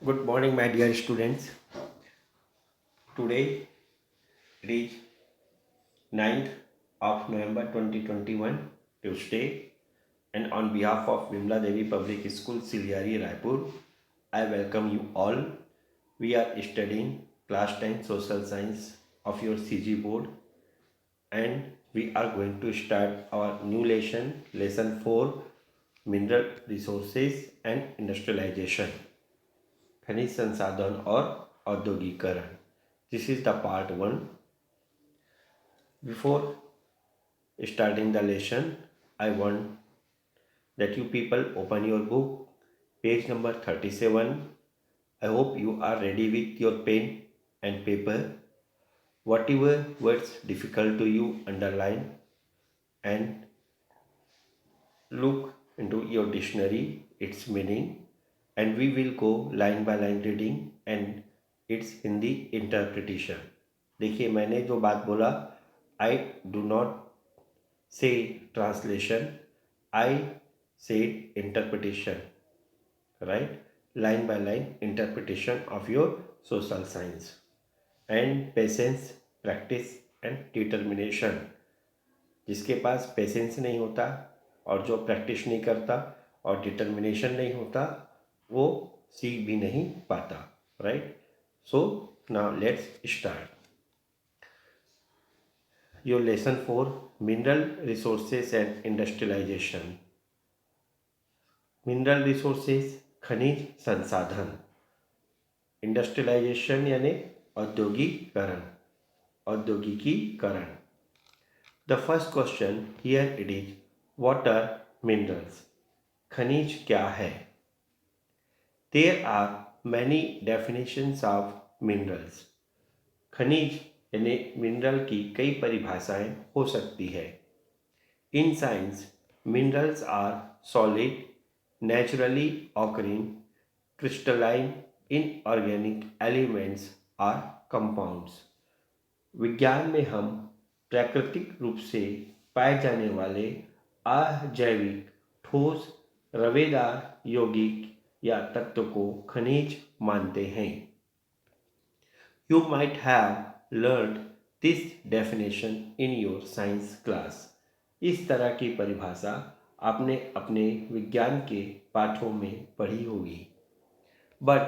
Good morning, my dear students. Today it is 9th of November 2021, Tuesday, and on behalf of Vimla Devi Public School, Siliari, Raipur, I welcome you all. We are studying class 10 social science of your CG board, and we are going to start our new lesson 4, mineral resources and industrialization. खनिज संसाधन और औद्योगिकरण. This is the part 1. Before starting the lesson, I want that you people open your book, page number 37. I hope you are ready with your pen and paper. Whatever words difficult to you, underline and look into your dictionary, its meaning, and we will go line by line reading and its Hindi interpretation. देखिए, मैंने जो बात बोला, I do not say translation, I said interpretation, right? Line by line interpretation of your social science. And patience, practice and determination. जिसके पास patience नहीं होता और जो प्रैक्टिस नहीं करता और डिटर्मिनेशन नहीं होता, वो सीख भी नहीं पाता, right? So now let's start your lesson 4, mineral resources and industrialization. Mineral resources खनिज संसाधन, इंडस्ट्रियलाइजेशन यानी औद्योगिकीकरण. The first question here it is, what are minerals? खनिज क्या है? There are many definitions of minerals. खनिज यानी मिनरल की कई परिभाषाएं हो सकती है. In science, minerals are solid, naturally occurring, crystalline, inorganic elements or compounds. विज्ञान में हम प्राकृतिक रूप से पाए जाने वाले अजैविक, ठोस, रवेदार, यौगिक या तत्व को खनिज मानते हैं. You might have learned this definition in your science class. इस तरह की परिभाषा आपने अपने विज्ञान के पाठों में पढ़ी होगी. But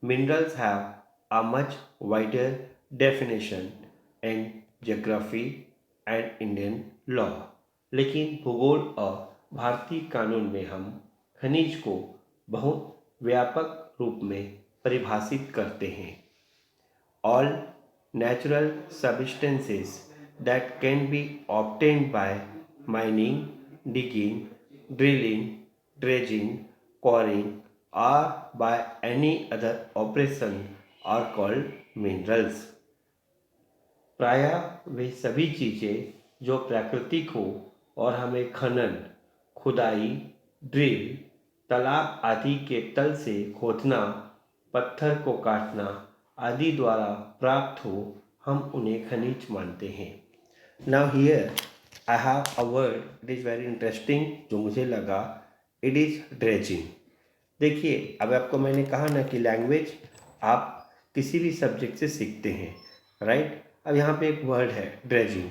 minerals have a much wider definition and geography and Indian law. लेकिन भूगोल और भारतीय कानून में हम खनिज को बहुत व्यापक रूप में परिभाषित करते हैं. All natural substances that can be obtained by mining, digging, drilling, dredging, quarrying और by any other operation are called minerals. प्रायः वे सभी चीज़ें जो प्राकृतिक हो और हमें खनन, खुदाई, ड्रिल, तालाब आदि के तल से खोदना, पत्थर को काटना आदि द्वारा प्राप्त हो, हम उन्हें खनिज मानते हैं. Now here I have a word, it is very interesting, जो मुझे लगा, इट इज़ ड्रेजिंग. देखिए, अब आपको मैंने कहा ना कि लैंग्वेज आप किसी भी सब्जेक्ट से सीखते हैं, राइट? अब यहाँ पे एक वर्ड है ड्रेजिंग.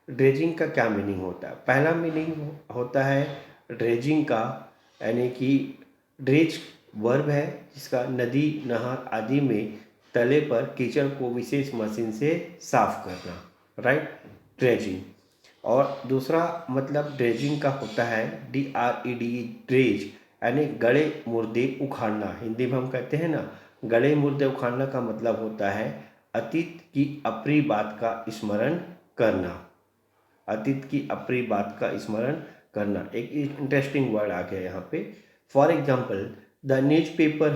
ड्रेजिंग का क्या मीनिंग होता है? पहला मीनिंग होता है ड्रेजिंग का, यानी कि ड्रेज वर्ब है जिसका नदी, नहर आदि में तले पर कीचड़ को विशेष मशीन से साफ करना, राइट? ड्रेजिंग. और दूसरा मतलब ड्रेजिंग का होता है DRED, ड्रेज, यानी गड़े मुर्दे उखाड़ना. हिंदी में हम कहते हैं ना, गड़े मुर्दे उखाड़ना का मतलब होता है अतीत की अप्रिय बात का स्मरण करना. अतीत की अप्रिय बात का स्मरण करना. एक इंटरेस्टिंग वर्ड आ गया यहाँ पे. For example, the newspaper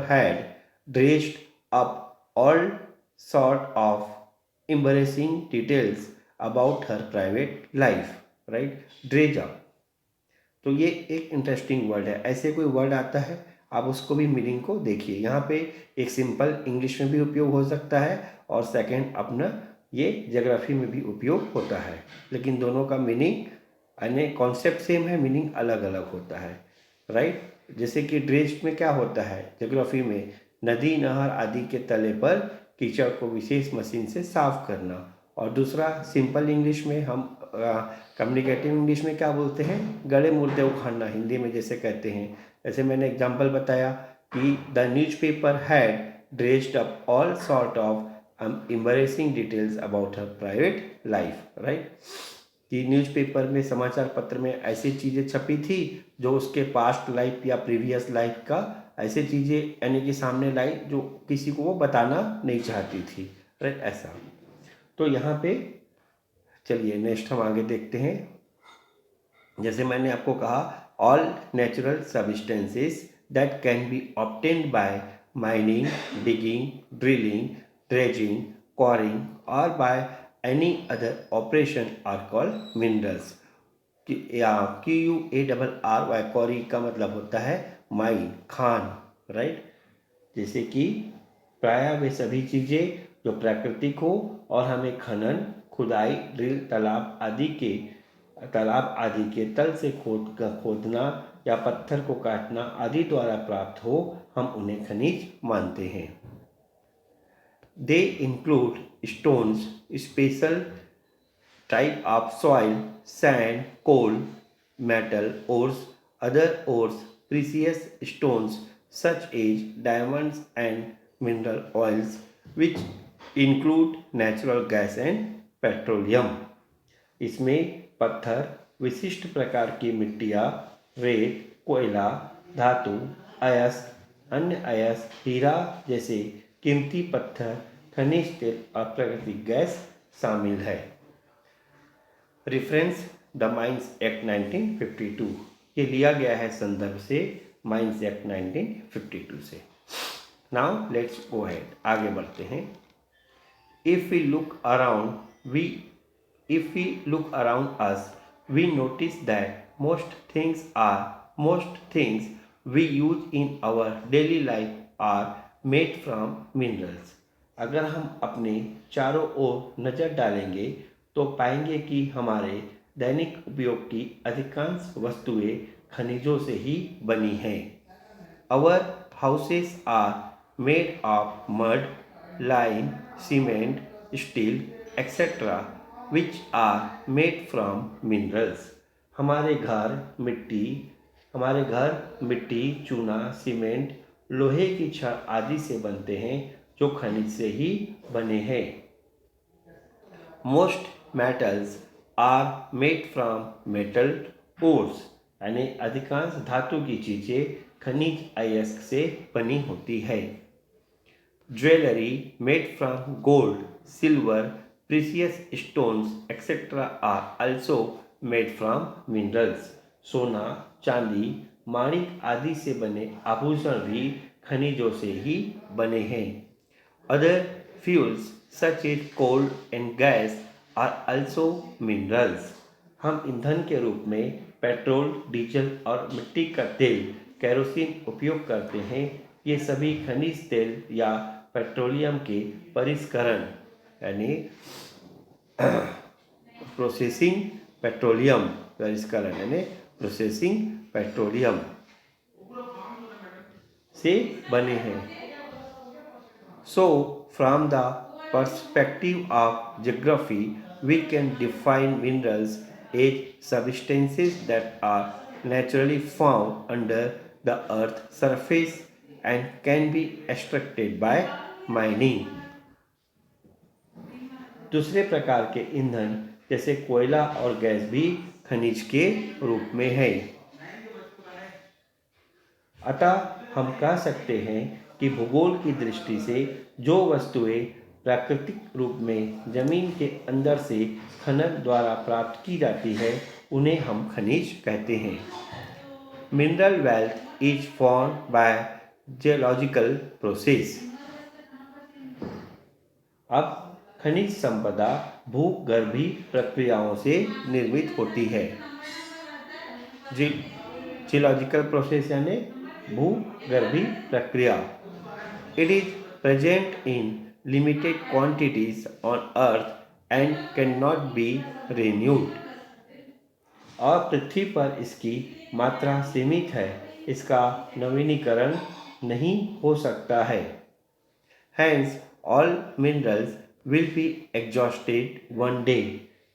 had dressed up all sort of embarrassing details about her private life, right? Dredge up. तो ये एक इंटरेस्टिंग वर्ड है. ऐसे कोई वर्ड आता है, आप उसको भी मीनिंग को देखिए. यहाँ पे एक सिंपल इंग्लिश में भी उपयोग हो सकता है और सेकंड अपना ये ज्योग्राफी में भी उपयोग होता है, लेकिन दोनों का मीनिंग यानी कॉन्सेप्ट सेम है, मीनिंग अलग अलग होता है. राइट। जैसे कि ड्रेज में क्या होता है, ज्योग्राफी में नदी नहर आदि के तले पर कीचड़ को विशेष मशीन से साफ करना। और दूसरा सिंपल इंग्लिश में हम कम्युनिकेटिव इंग्लिश में क्या बोलते हैं, गड़े मुर्दे उखाड़ना हिंदी में जैसे कहते हैं। जैसे मैंने एग्जांपल बताया कि the newspaper had dressed up all sort of embarrassing details about her private life, right. कि न्यूज़पेपर में समाचार पत्र में ऐसी चीज़ें छपी थी जो उसके पास्ट लाइफ या प्रीवियस लाइफ का ऐसे चीज़ें यानी कि सामने लाई जो किसी को वो बताना नहीं चाहती थी, राइट। ऐसा तो यहाँ पे चलिए नेक्स्ट हम आगे देखते हैं। जैसे मैंने आपको कहा all natural substances that can be obtained by mining, digging, drilling, dredging, quarrying or by any other operation are called minerals। या QUARRY क्वारी का मतलब होता है माइन, खान, राइट। जैसे कि प्रायः वे सभी चीज़ें जो प्राकृतिक हो और हमें खनन, खुदाई, ड्रिल, तालाब आदि के तल से खोदना या पत्थर को काटना आदि द्वारा प्राप्त हो, हम उन्हें खनिज मानते हैं। They include stones, special type of soil, sand, coal, metal ores, other ores, precious stones such as diamonds and mineral oils, which include natural gas and petroleum। इसमें पत्थर, विशिष्ट प्रकार की मिट्टियाँ, रेत, कोयला, धातु, अयस्क, अन्य अयस्क, हीरा जैसे कीमती पत्थर, खनिज तेल और प्राकृतिक गैस शामिल है। रेफरेंस द माइंस एक्ट 1952, ये लिया गया है संदर्भ से माइंस एक्ट 1952 से। नाउ लेट्स गो अहेड, आगे बढ़ते हैं। If we look around us we notice that most things we use in our daily life are made from minerals. अगर हम अपने चारों ओर नज़र डालेंगे तो पाएंगे कि हमारे दैनिक उपयोग की अधिकांश वस्तुएं खनिजों से ही बनी हैं। Our houses are made of mud, lime, cement, steel etcetera which are made from minerals. हमारे घर मिट्टी, चूना, सीमेंट, लोहे की छड़ आदि से बनते हैं जो खनिज से ही बने हैं। Most metals are made from metal ores, यानी अधिकांश धातु की चीज़ें खनिज अयस्क से बनी होती है। Jewellery made from gold, silver, precious stones etcetera are also made from minerals. सोना, चांदी, माणिक आदि से बने आभूषण भी खनिजों से ही बने हैं। Other fuels such as coal and gas are also minerals। हम ईंधन के रूप में पेट्रोल, डीजल और मिट्टी का तेल केरोसिन उपयोग करते हैं। ये सभी खनिज तेल या पेट्रोलियम के परिष्करण यानी प्रोसेसिंग पेट्रोलियम से बने हैं। So, from the perspective of geography, we can define minerals as substances that are naturally found under the earth's surface and can be extracted by mining। दूसरे प्रकार के ईंधन जैसे कोयला और गैस भी खनिज के रूप में है। अतः हम कह सकते हैं कि भूगोल की दृष्टि से जो वस्तुएं प्राकृतिक रूप में जमीन के अंदर से खनन द्वारा प्राप्त की जाती है उन्हें हम खनिज कहते हैं। Mineral wealth is form by geological process. अब खनिज संपदा भूगर्भीय प्रक्रियाओं से निर्मित होती है। जियोलॉजिकल प्रोसेस यानी भूगर्भीय प्रक्रिया। It is present in limited quantities on earth and cannot be renewed। और पृथ्वी पर इसकी मात्रा सीमित है इसका नवीनीकरण नहीं हो सकता है। Hence, all minerals will be exhausted one day.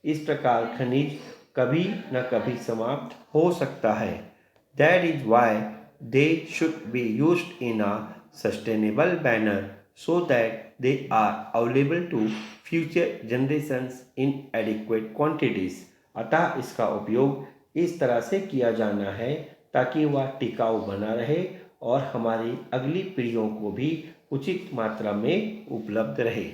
इस प्रकार खनिज कभी न कभी समाप्त हो सकता है। That is why they should be used in a sustainable manner so that they are available to future generations in adequate quantities. अतः इसका उपयोग इस तरह से किया जाना है ताकि वह टिकाऊ बना रहे और हमारी अगली पीढ़ियों को भी उचित मात्रा में उपलब्ध रहे।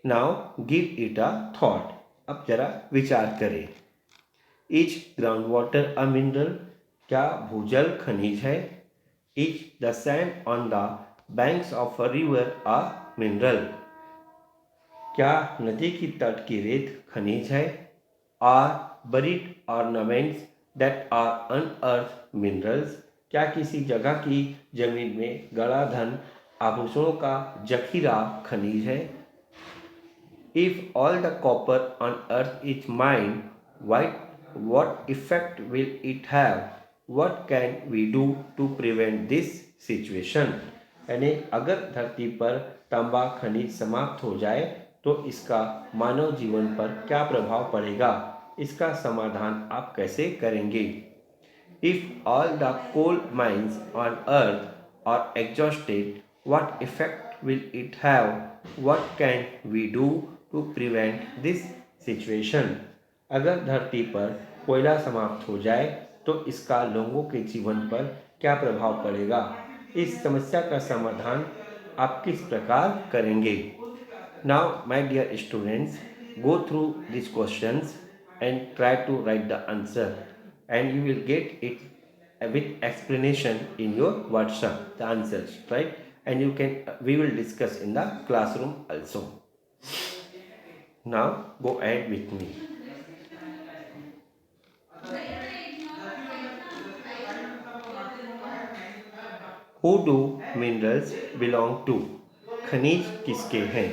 Now give it a thought. अब जरा विचार करें। Is ground water a mineral? क्या भूजल खनिज है? Is the sand on the banks of a river a mineral? क्या नदी की तट की रेत खनिज है? Are buried ornaments that are unearth minerals? क्या किसी जगह की जमीन में गड़ा धन आभूषणों का जखीरा खनिज है? If all the copper on earth is mind, what effect will it have? What can we do to prevent this situation? यानी अगर धरती पर तांबा खनिज समाप्त हो जाए तो इसका मानव जीवन पर क्या प्रभाव पड़ेगा? इसका समाधान आप कैसे करेंगे? If all the coal mines on earth are exhausted, what effect will it have? What can we do to prevent this situation? अगर धरती पर कोयला समाप्त हो जाए तो इसका लोगों के जीवन पर क्या प्रभाव पड़ेगा? इस समस्या का समाधान आप किस प्रकार करेंगे? Now, my dear students, go through these questions and try to write the answer, and you will get it with explanation in your WhatsApp, the answers, right? And you can, we will discuss in the classroom also. Now, go ahead with me. Who do minerals belong to? खनिज किसके हैं?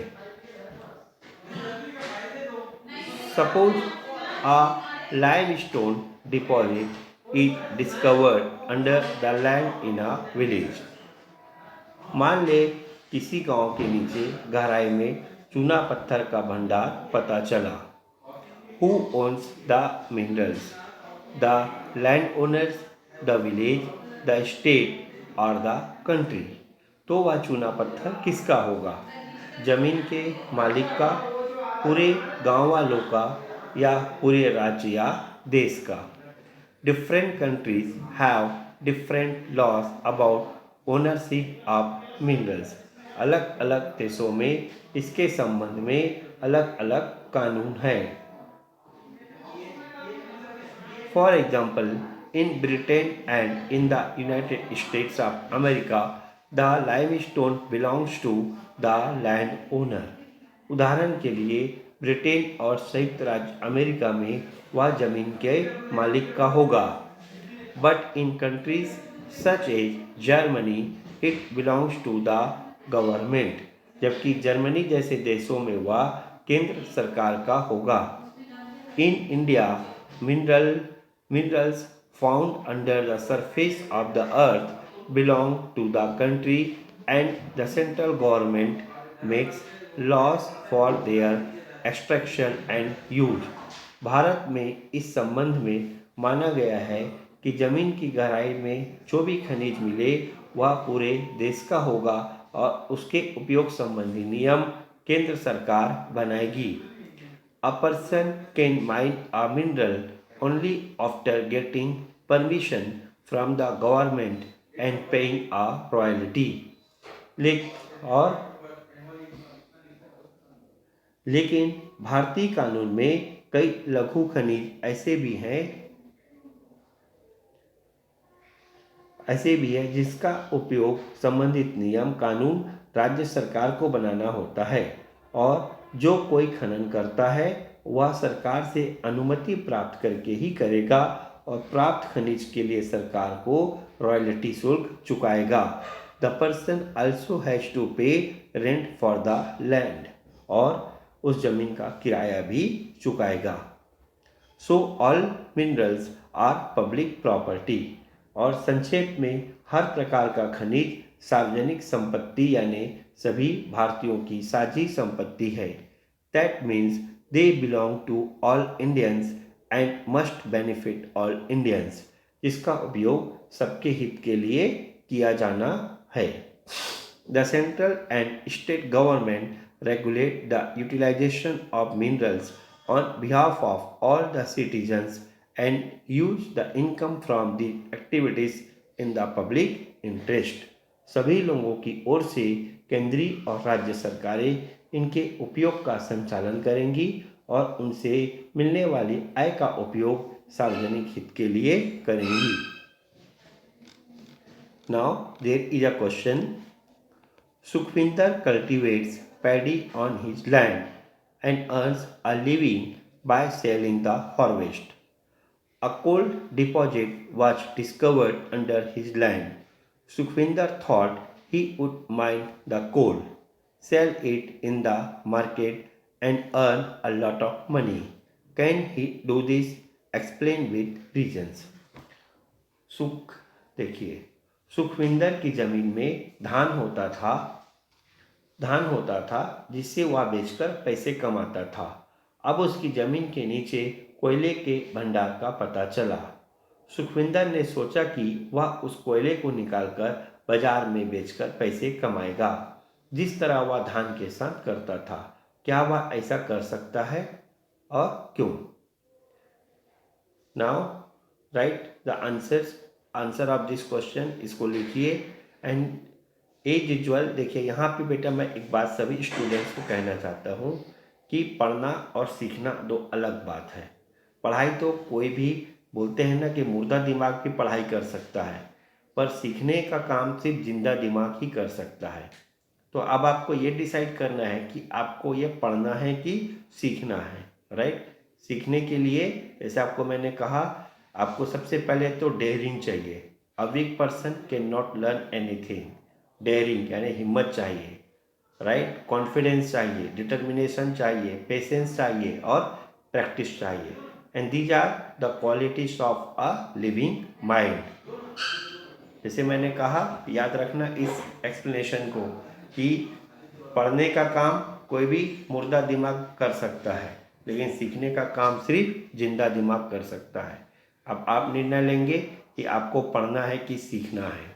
Suppose a limestone deposit is discovered under the land in a village. मान ले किसी गांव के नीचे गहराई में चूना पत्थर का भंडार पता चला। Who owns the minerals? The landowners, the village, the state or the country? तो वह चूना पत्थर किसका होगा? जमीन के मालिक का, पूरे गांव वालों का या पूरे राज्य या देश का? Different countries have different laws about ownership of minerals. अलग अलग देशों में इसके संबंध में अलग अलग कानून हैं। For example, in Britain and in the United States of America, the limestone belongs to the landowner. उदाहरण के लिए ब्रिटेन और संयुक्त राज्य अमेरिका में वह जमीन के मालिक का होगा। But in countries such as Germany, it belongs to the government. जबकि जर्मनी जैसे देशों में वह केंद्र सरकार का होगा। In India, minerals found under the surface of the earth belong to the country and the central government makes laws for their extraction and use. Bharat में इस संबंध में माना गया है कि जमीन की गहराई में जो भी खनिज मिले वह पूरे देश का होगा और उसके उपयोग संबंधी नियम केंद्र सरकार बनाएगी। A person can mine a mineral only after getting permission from the government and paying a royalty. लेकिन भारतीय कानून में कई लघु खनिज ऐसे भी है जिसका उपयोग संबंधित नियम कानून राज्य सरकार को बनाना होता है और जो कोई खनन करता है वह सरकार से अनुमति प्राप्त करके ही करेगा और प्राप्त खनिज के लिए सरकार को रॉयल्टी शुल्क चुकाएगा। The person also has to pay rent for the land और उस जमीन का किराया भी चुकाएगा। So all minerals are public property. और संक्षेप में हर प्रकार का खनिज सार्वजनिक संपत्ति यानी सभी भारतीयों की साझी संपत्ति है। That means they belong to all Indians and must benefit all Indians, जिसका उपयोग सबके हित के लिए किया जाना है। The central and state government regulate the utilization of minerals on behalf of all the citizens and use the income from the activities in the public interest। सभी लोगों की ओर से केंद्रीय और राज्य सरकारें इनके उपयोग का संचालन करेंगी और उनसे मिलने वाली आय का उपयोग सार्वजनिक हित के लिए करेंगी। Now there is a question. Sukhvinder cultivates paddy on his land and earns a living by selling the harvest. A coal deposit was discovered under his land. Sukhvinder thought he would mine the coal, sell it in the market and earn a lot of money. Can he do this? Explain with reasons. देखिए, सुखविंदर की जमीन में धान होता था जिससे वह बेचकर पैसे कमाता था। अब उसकी जमीन के नीचे कोयले के भंडार का पता चला। सुखविंदर ने सोचा कि वह उस कोयले को निकालकर बाजार में बेचकर पैसे कमाएगा, जिस तरह वह धान के साथ करता था। क्या वह ऐसा कर सकता है और क्यों? Now right the answer of this question, इसको लिखिए। एंड एज यूजुअल देखिए, यहाँ पे बेटा मैं एक बात सभी स्टूडेंट्स को कहना चाहता हूँ कि पढ़ना और सीखना दो अलग बात है। पढ़ाई तो कोई भी बोलते हैं ना कि मुर्दा दिमाग भी पढ़ाई कर सकता है, पर सीखने का काम सिर्फ जिंदा दिमाग ही कर सकता है। तो अब आपको ये डिसाइड करना है कि आपको ये पढ़ना है कि सीखना है, राइट। सीखने के लिए जैसे आपको मैंने कहा, आपको सबसे पहले तो डेयरिंग चाहिए। A weak person can not learn anything. Daring यानी हिम्मत चाहिए, राइट। कॉन्फिडेंस चाहिए, डिटर्मिनेशन चाहिए, पेशेंस चाहिए और प्रैक्टिस चाहिए। And these are the qualities of a living mind. जैसे मैंने कहा, याद रखना इस एक्सप्लेनेशन को कि पढ़ने का काम कोई भी मुर्दा दिमाग कर सकता है, लेकिन सीखने का काम सिर्फ जिंदा दिमाग कर सकता है। अब आप निर्णय लेंगे कि आपको पढ़ना है कि सीखना है।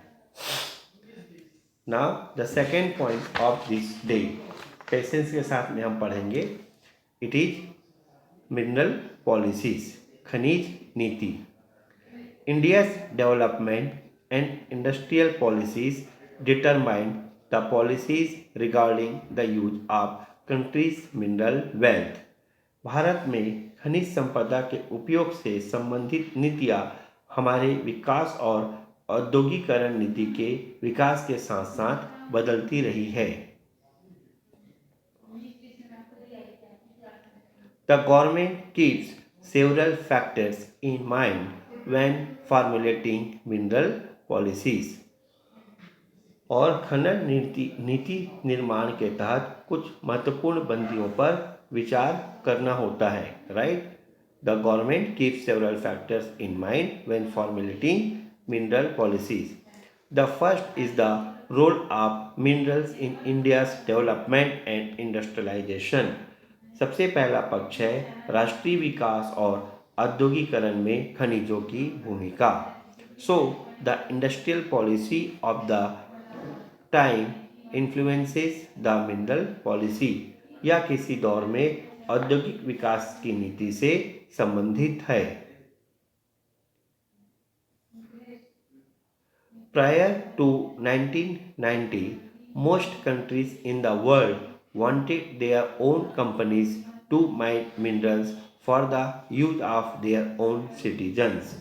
Now the second point of this day, patience के साथ में हम पढ़ेंगे। इट इज मिनरल पॉलिसीज, खनिज नीति। India's development and industrial policies determine the policies regarding the use of countries mineral wealth. Bharat में खनिज संपदा के उपयोग से संबंधित नीतियाँ हमारे विकास और औद्योगिकरण नीति के विकास के साथ साथ बदलती रही है। The government keeps several factors in mind when formulating mineral policies। और खनन नीति निर्माण के तहत कुछ महत्वपूर्ण बंदियों पर विचार करना होता है, right. The government keeps several factors in mind when formulating mineral policies. The first is the role of minerals in India's development and industrialization. सबसे पहला पक्ष है राष्ट्रीय विकास और औद्योगिकरण में खनिजों की भूमिका। So the industrial policy of the time influences the mineral policy. या किसी दौर में औद्योगिक विकास की नीति से संबंधित है। Prior to 1990, most countries in the world wanted their own companies to mine minerals for the use of their own citizens।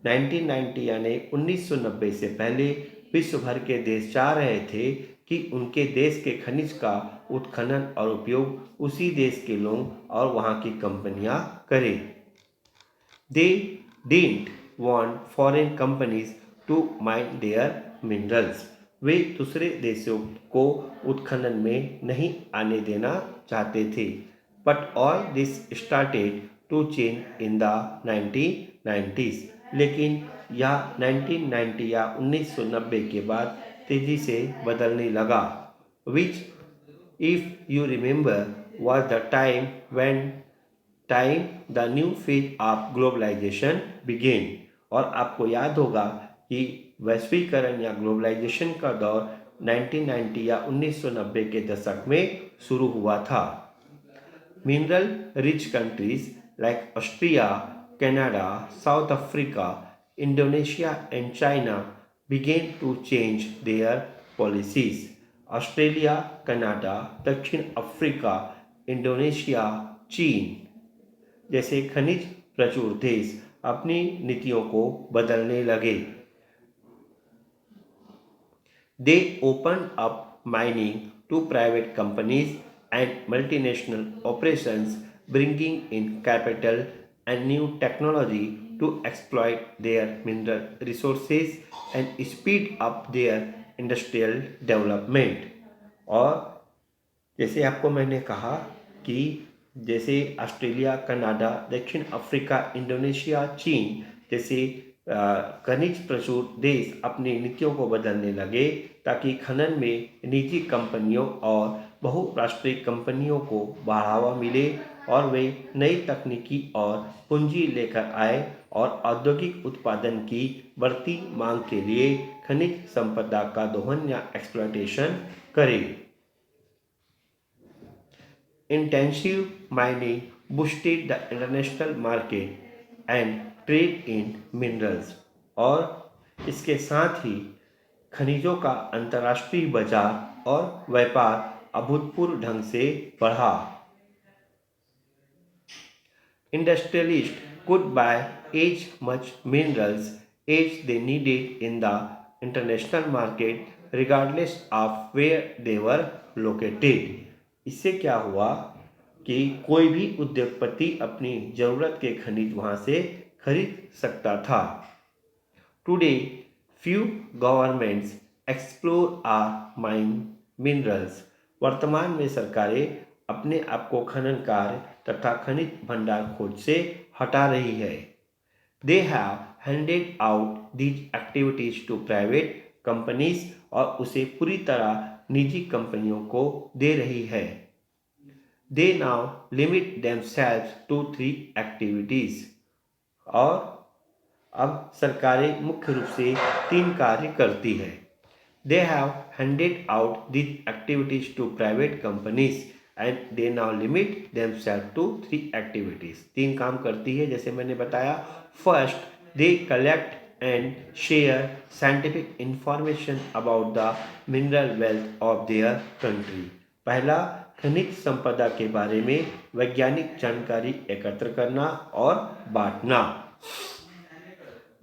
1990 यानी 1990 से पहले विश्व भर के देश चाह रहे थे कि उनके देश के खनिज का उत्खनन और उपयोग उसी देश के लोग और वहाँ की कंपनियां करें। They didn't want foreign companies to mine their minerals। वे दूसरे देशों को उत्खनन में नहीं आने देना चाहते थे। But all this started to change in the 1990s लेकिन यह 1990 या 1990 के बाद तेजी से बदलने लगा, which if you remember was the time the new phase of globalization began। और आपको याद होगा कि वैश्वीकरण या ग्लोबलाइजेशन का दौर 1990 या 1990 के दशक में शुरू हुआ था। Mineral rich countries like Austria, Canada, South Africa, Indonesia, and China began to change their policies। Australia, Canada, दक्षिण अफ्रीका, इंडोनेशिया, चीन जैसे खनिज प्रचुर देश अपनी नीतियों को बदलने लगे। They opened up mining to private companies and multinational operations, bringing in capital and new technology to exploit their mineral resources and speed up their industrial development। और जैसे आपको मैंने कहा कि जैसे ऑस्ट्रेलिया, कनाडा, दक्षिण अफ्रीका, इंडोनेशिया, चीन जैसे खनिज प्रचुर देश अपनी नीतियों को बदलने लगे ताकि खनन में निजी कंपनियों और बहुराष्ट्रीय कंपनियों को बढ़ावा मिले और वे नई तकनीकी और पूंजी लेकर आए और औद्योगिक उत्पादन की बढ़ती मांग के लिए खनिज संपदा का दोहन या एक्सप्लॉयटेशन करें। Intensive mining boosted the international market and trade in minerals। और इसके साथ ही खनिजों का अंतर्राष्ट्रीय बाजार और व्यापार अभूतपूर्व ढंग से बढ़ा। Industrialists could buy as much minerals as they needed in the international market regardless of where they were located। इससे क्या हुआ कि कोई भी उद्योगपति अपनी जरूरत के खनिज वहां से खरीद सकता था। Today few governments explore or mine minerals. वर्तमान में सरकारें अपने आप को खनन कार्य तथा खनिज भंडार खोज से हटा रही है। They have handed out these activities to private companies और उसे पूरी तरह निजी कंपनियों को दे रही है। They now limit themselves to 3 activities. और अब सरकारें मुख्य रूप से 3 कार्य करती है। They have handed out these activities to private companies and they now limit themselves to 3 activities. 3 काम करती है जैसे मैंने बताया। First, they collect and share scientific information about the mineral wealth of their country। पहला, खनिज संपदा के बारे में वैज्ञानिक जानकारी एकत्र करना और बांटना।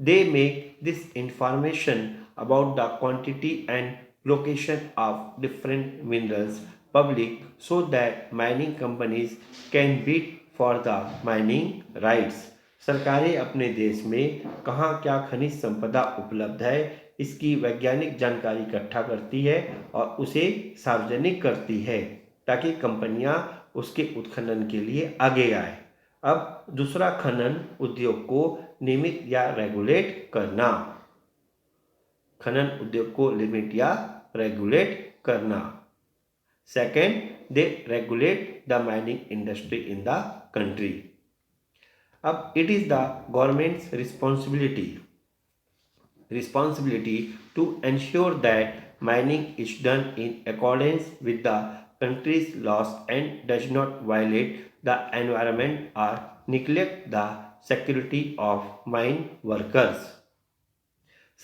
They make this information about the quantity and location of different minerals public so that mining companies can bid for the mining rights। सरकारें अपने देश में कहाँ क्या खनिज संपदा उपलब्ध है इसकी वैज्ञानिक जानकारी इकट्ठा करती है और उसे सार्वजनिक करती है ताकि कंपनियां उसके उत्खनन के लिए आगे आए। अब दूसरा, खनन उद्योग को नियमित या रेगुलेट करना। खनन उद्योग को लिमिट या रेगुलेट करना। Second, they regulate the mining industry in the country. अब it is the government's responsibility to ensure that mining is done in accordance with the country's laws and does not violate the environment or neglect the security of mine workers।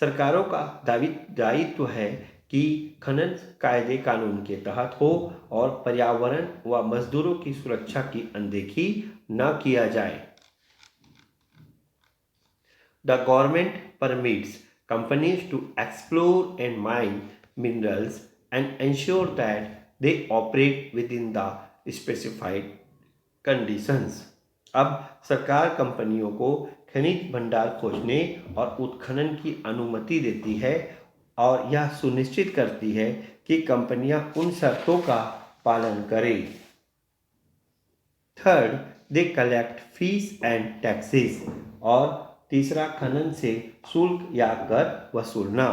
सरकारों का दायित्व है कि खनन कायदे कानून के तहत हो और पर्यावरण व मजदूरों की सुरक्षा की अनदेखी न किया जाए। The government permits companies to explore and mine minerals and ensure that they operate within the specified conditions। अब सरकार कंपनियों को खनिज भंडार खोजने और उत्खनन की अनुमति देती है और यह सुनिश्चित करती है कि कंपनियां उन शर्तों का पालन करें। Third, they collect fees and taxes. और तीसरा, खनन से शुल्क या कर वसूलना।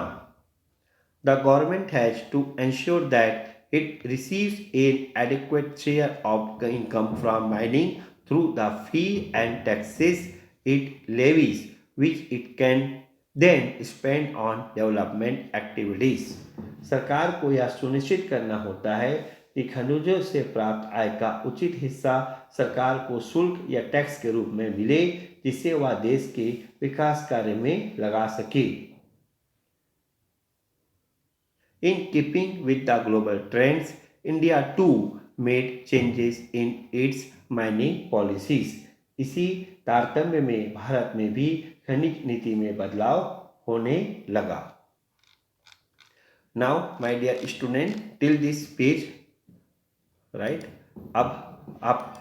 The government has to ensure that it receives an adequate share of the income from mining through the fee and taxes it levies, which it can then spend on development activities. सरकार को यह सुनिश्चित करना होता है कि खनिजों से प्राप्त आय का उचित हिस्सा सरकार को शुल्क या टैक्स के रूप में मिले, जिससे वह देश के विकास कार्य में लगा सके। In keeping with the global trends, India too made changes in its mining policies. इसी तारतम्य में भारत में भी खनिज नीति में बदलाव होने लगा। Now, my dear student, till this page, right? अब आप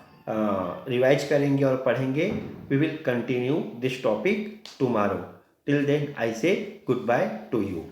रिवाइज करेंगे और पढ़ेंगे। We will continue this topic tomorrow. Till then, I say goodbye to you.